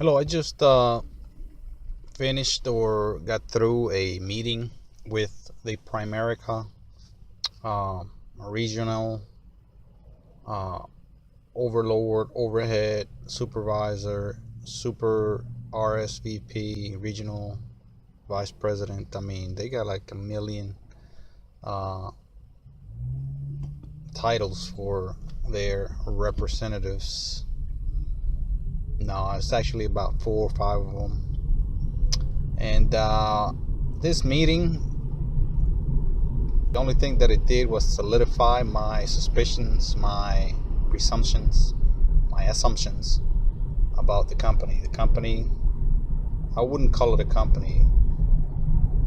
Hello, I just finished or got through a meeting with the Primerica regional uh, overlord, overhead supervisor, super RSVP, regional vice president. I mean, they got like a million uh, titles for their representatives. No, it's actually about four or five of them. And this meeting, the only thing that it did was solidify my suspicions, my presumptions, my assumptions about the company. The company, I wouldn't call it a company.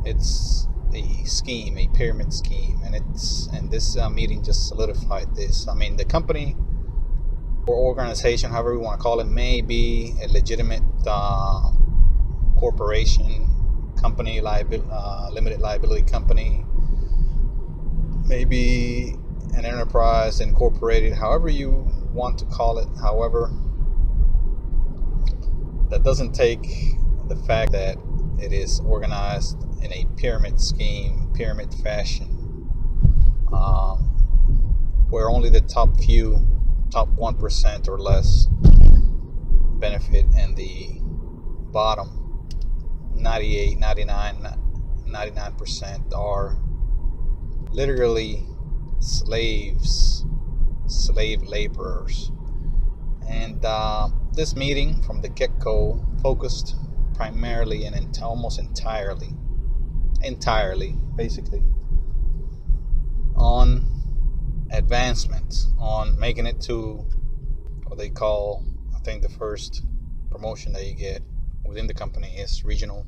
It's a scheme, a pyramid scheme, and this meeting just solidified this. I mean, the company or organization, however you want to call it, may be a legitimate corporation, company, limited liability company, maybe an enterprise incorporated, however you want to call it. However, that doesn't take the fact that it is organized in a pyramid scheme, pyramid fashion, where only the top 1% or less benefit, and the bottom 98, 99, 99% are literally slave laborers. And this meeting from the get-go focused primarily and almost entirely basically on advancement, on making it to what they call, I think the first promotion that you get within the company is regional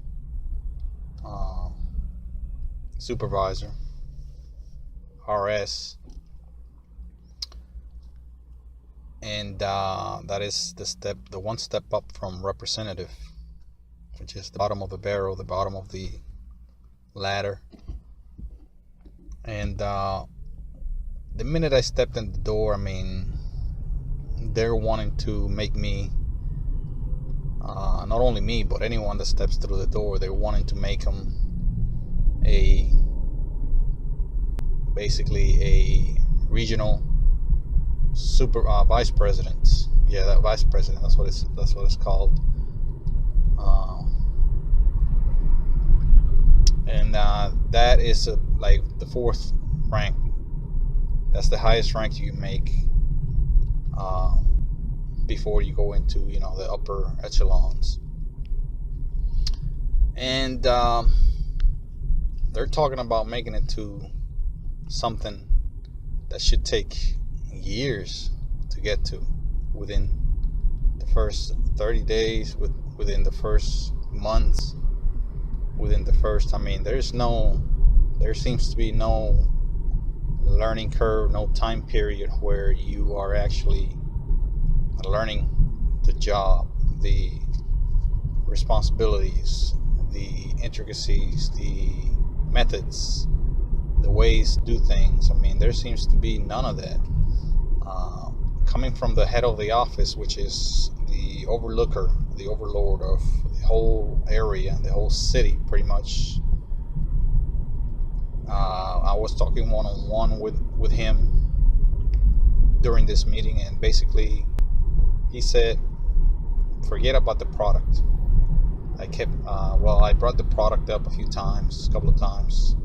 supervisor, RS, and that is the one step up from representative, which is the bottom of the barrel, the bottom of the ladder. And the minute I stepped in the door, I mean, they're wanting to make me, not only me, but anyone that steps through the door, they're wanting to make them basically a regional super vice president. Yeah, that vice president. That's what it's called. And that is like the fourth rank. That's the highest rank you can make before you go into the upper echelons. And they're talking about making it to something that should take years to get to within the first 30 days, within the first months, within the first, I mean, there seems to be no learning curve, no time period where you are actually learning the job, the responsibilities, the intricacies, the methods, the ways to do things. I mean, there seems to be none of that. Coming from the head of the office, which is the overlooker, the overlord of the whole area, the whole city, pretty much. I was talking one-on-one with him during this meeting, and basically he said, forget about the product. I brought the product up a couple of times.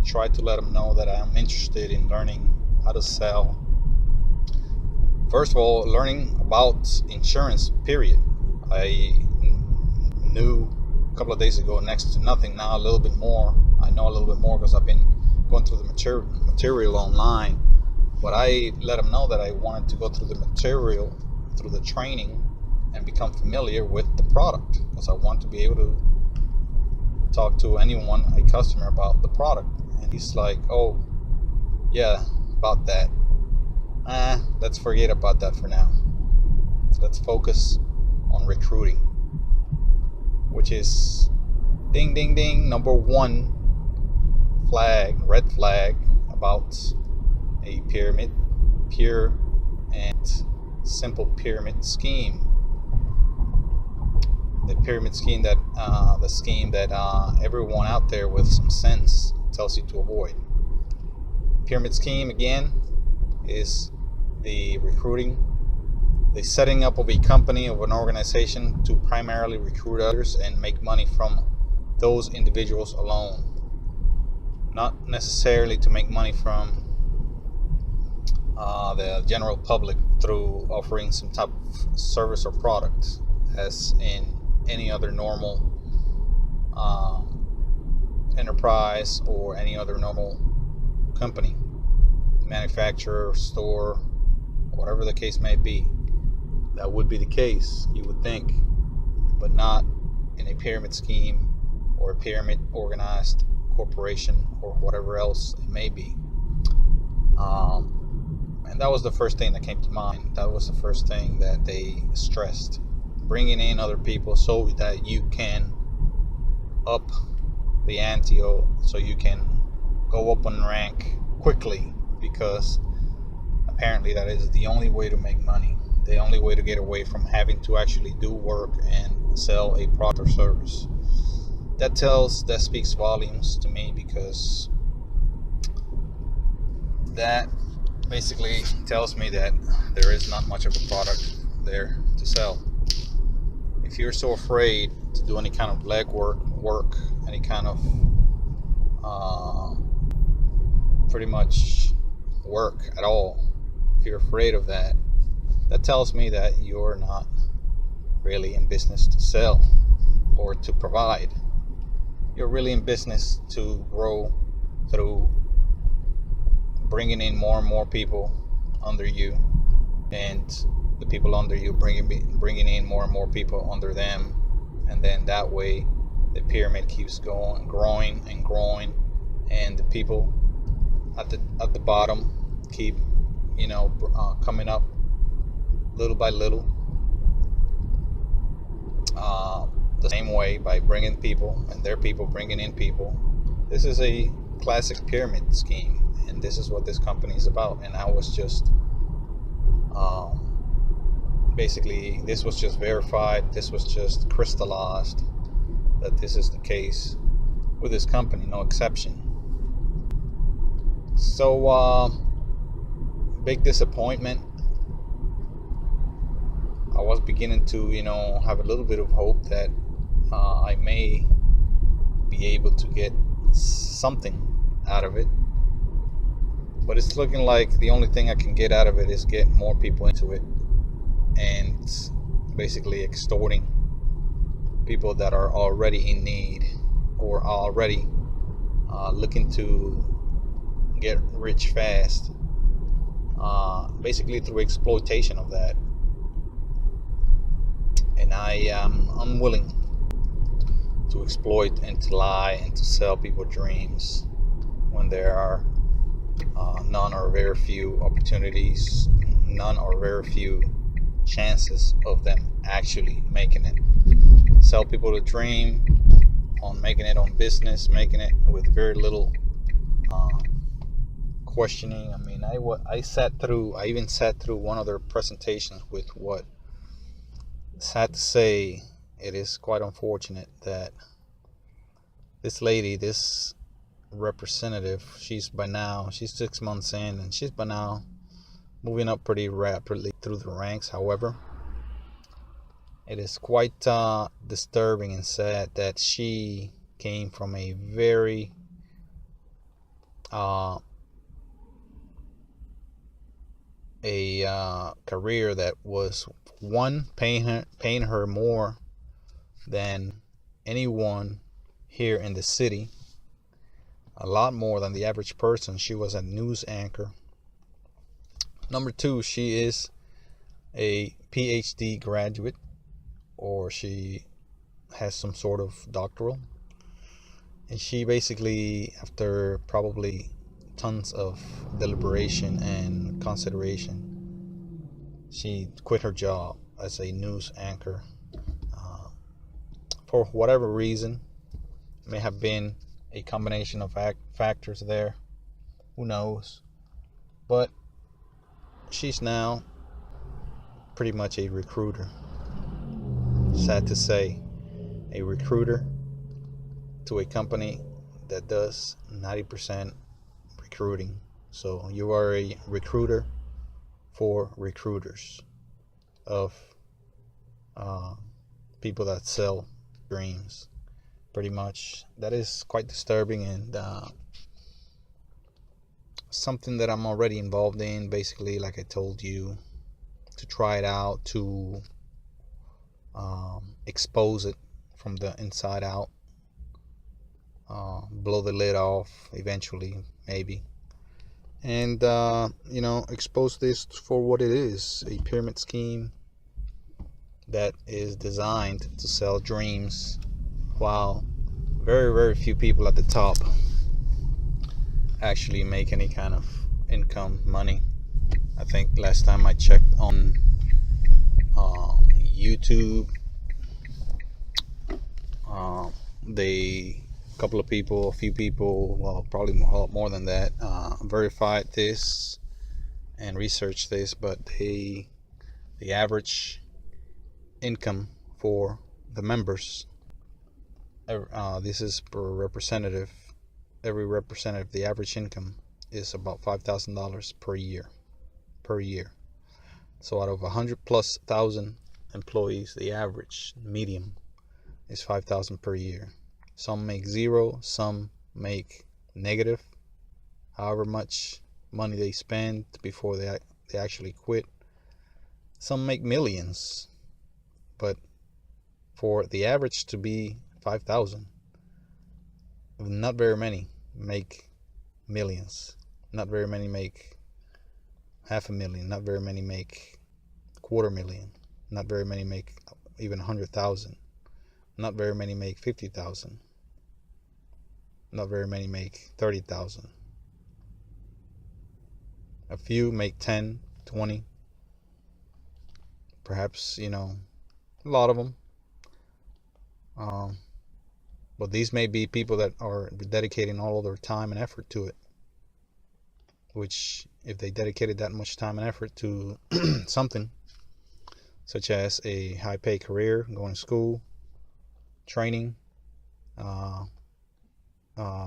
Tried to let him know that I am interested in learning how to sell. First of all, learning about insurance, period. I knew a couple of days ago next to nothing. Now a little bit more. I know a little bit more because I've been going through the material online. But I let him know that I wanted to go through the material, through the training, and become familiar with the product, because I want to be able to talk to anyone, a customer, about the product. And he's like, oh yeah, about that. Let's forget about that for now. Let's focus on recruiting, which is ding ding ding, number one red flag about a pure and simple pyramid scheme. the pyramid scheme that everyone out there with some sense tells you to avoid. Pyramid scheme, again, is the recruiting, the setting up of a company, of an organization, to primarily recruit others and make money from those individuals alone, not necessarily to make money from the general public through offering some type of service or product, as in any other normal enterprise or any other normal company, manufacturer, store, whatever the case may be. That would be the case, you would think, but not in a pyramid scheme or a pyramid organized corporation or whatever else it may be. And that was the first thing that came to mind. That was the first thing that they stressed. Bringing in other people so that you can up the ante, so you can go up on rank quickly, because apparently that is the only way to make money, the only way to get away from having to actually do work and sell a product or service. That speaks volumes to me, because that basically tells me that there is not much of a product there to sell. If you're so afraid to do any kind of legwork, any kind of pretty much work at all, if you're afraid of that, that tells me that you're not really in business to sell or to provide. You're really in business to grow through bringing in more and more people under you, and the people under you bringing in more and more people under them, and then that way the pyramid keeps growing, and the people at the bottom keep coming up little by little, the same way, by bringing people and their people bringing in people. This is a classic pyramid scheme, and this is what this company is about. And I was just basically, this was just verified, this was just crystallized that this is the case with this company, no exception. So big disappointment. I was beginning to have a little bit of hope that I may be able to get something out of it, but it's looking like the only thing I can get out of it is get more people into it, and basically extorting people that are already in need or already looking to get rich fast, basically through exploitation of that. And I am unwilling to exploit and to lie and to sell people dreams when there are none or very few opportunities, none or very few chances of them actually making it. Sell people a dream on making it on business, making it with very little questioning. I mean, I even sat through one of their presentations with what, sad to say, it is quite unfortunate that this lady, this representative, she's 6 months in, and she's by now moving up pretty rapidly through the ranks. However, it is quite disturbing and sad that she came from a very career that was, one, paying her more than anyone here in the city, a lot more than the average person. She was a news anchor. Number two, she is a PhD graduate, or she has some sort of doctoral, and she basically, after probably tons of deliberation and consideration, she quit her job as a news anchor for whatever reason. It may have been a combination of factors there, who knows, but she's now pretty much a recruiter, sad to say. a recruiter to a company that does 90% recruiting. So you are a recruiter for recruiters of uh, people that sell dreams. Pretty much, that is quite disturbing, and something that I'm already involved in. Basically, like I told you, to try it out, to expose it from the inside out, blow the lid off eventually, maybe, and expose this for what it is: a pyramid scheme that is designed to sell dreams, while very, very few people at the top actually make any kind of income, money. I think last time I checked on YouTube, a few people, well, probably a lot more than that, verified this and researched this, but the average income for the members, this is per representative, every representative, the average income is about $5,000 per year. So out of 100,000+ employees, the average medium is 5,000 per year. Some make zero, some make negative, however much money they spend before they actually quit. Some make millions, but for the average to be 5,000, not very many make millions. Not very many make $500,000. Not very many make $250,000. Not very many make even 100,000. Not very many make 50,000. Not very many make 30,000. A few make 10, 20. Perhaps, a lot of them. But these may be people that are dedicating all of their time and effort to it. Which, if they dedicated that much time and effort to something, such as a high-pay career, going to school, training,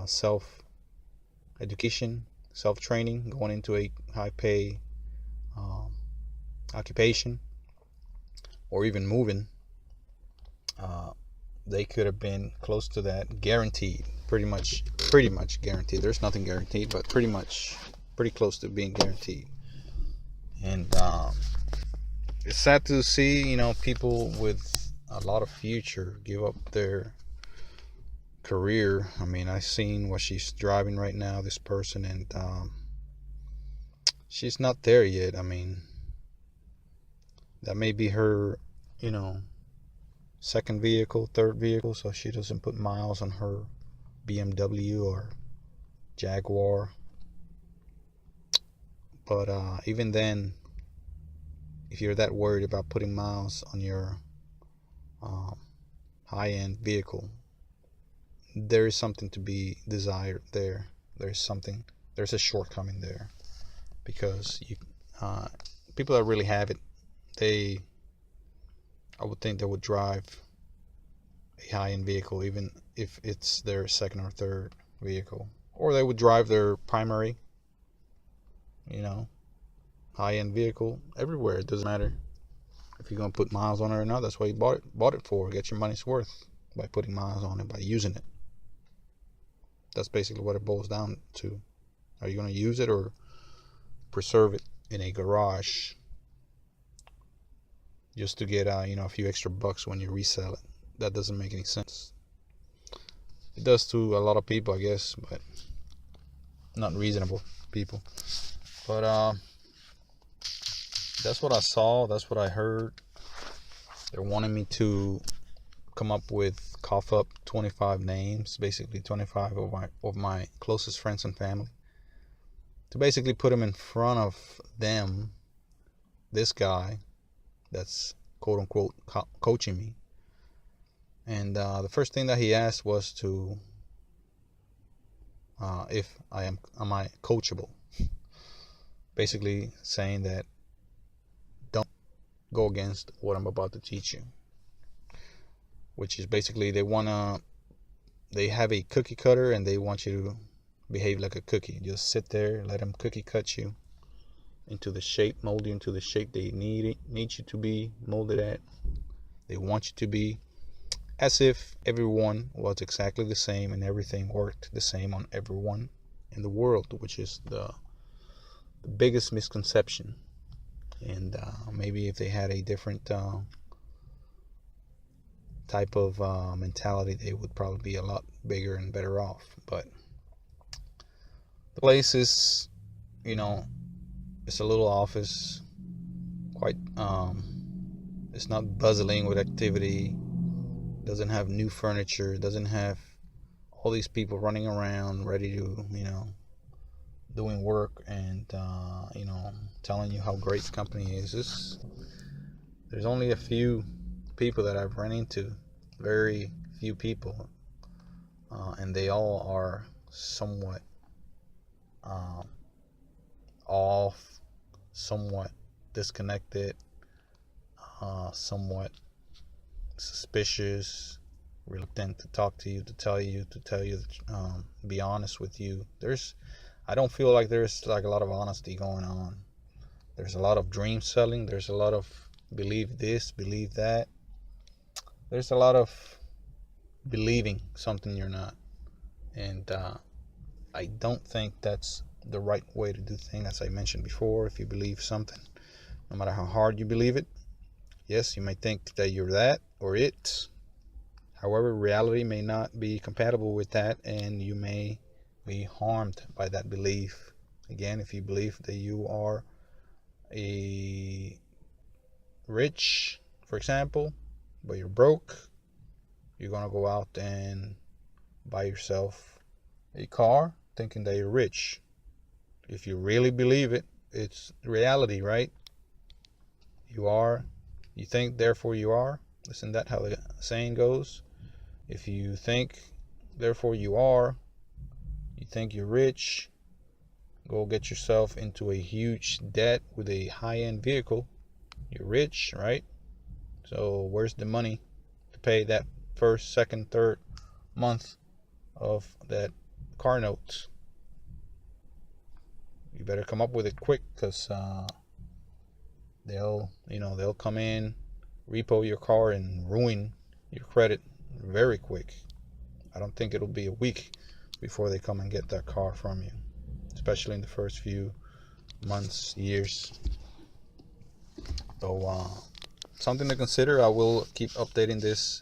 self-education, self-training, going into a high-pay occupation, or even moving, they could have been close to that, guaranteed, pretty much guaranteed. There's nothing guaranteed, but pretty close to being guaranteed. And it's sad to see, people with a lot of future give up their career. I mean, I've seen what she's driving right now, this person, and she's not there yet. I mean, that may be her, second vehicle, third vehicle, so she doesn't put miles on her BMW or Jaguar. But even then, if you're that worried about putting miles on your high-end vehicle, there is something to be desired there. There's a shortcoming there, because people that really have it, I would think they would drive a high-end vehicle, even if it's their second or third vehicle, or they would drive their primary, high-end vehicle everywhere. It doesn't matter if you're gonna put miles on it or not. That's what you bought it for. Get your money's worth by putting miles on it, by using it. That's basically what it boils down to. Are you gonna use it or preserve it in a garage just to get a few extra bucks when you resell it? That doesn't make any sense. It does to a lot of people, I guess, but not reasonable people. But that's what I saw. That's what I heard. They're wanting me to cough up 25 names, basically 25 of my closest friends and family, to basically put them in front of them, this guy that's quote unquote coaching me. And the first thing that he asked was to if am I coachable, basically saying that don't go against what I'm about to teach you. which is basically they have a cookie cutter and they want you to behave like a cookie. Just sit there, let them cookie cut you into the shape, mold you into the shape they need you to be molded at. They want you to be, as if everyone was exactly the same and everything worked the same on everyone in the world, which is the biggest misconception. And maybe if they had a different type of mentality, they would probably be a lot bigger and better off. But the place is, it's a little office, quite it's not bustling with activity, doesn't have new furniture, doesn't have all these people running around ready to, doing work and telling you how great the company is. There's only a few people that I've run into, very few people, and they all are somewhat off, somewhat disconnected, somewhat suspicious, reluctant to talk to you, to tell you, be honest with you. I don't feel like there's like a lot of honesty going on. There's a lot of dream selling. There's a lot of believe this, believe that. There's a lot of believing something you're not. And I don't think that's the right way to do things. As I mentioned before, if you believe something, no matter how hard you believe it, yes, you may think that you're that or it. However, reality may not be compatible with that, and you may be harmed by that belief. Again, if you believe that you are a rich, for example, but you're broke, you're gonna go out and buy yourself a car thinking that you're rich. If you really believe it, it's reality, right? You think, therefore you are. Isn't that how the saying goes? If you think, therefore you are, you think you're rich, go get yourself into a huge debt with a high-end vehicle. You're rich, right? So where's the money to pay that first, second, third month of that car note? You better come up with it quick, because they'll come in, repo your car, and ruin your credit very quick. I don't think it'll be a week before they come and get that car from you, especially in the first few months, years. So something to consider. I will keep updating this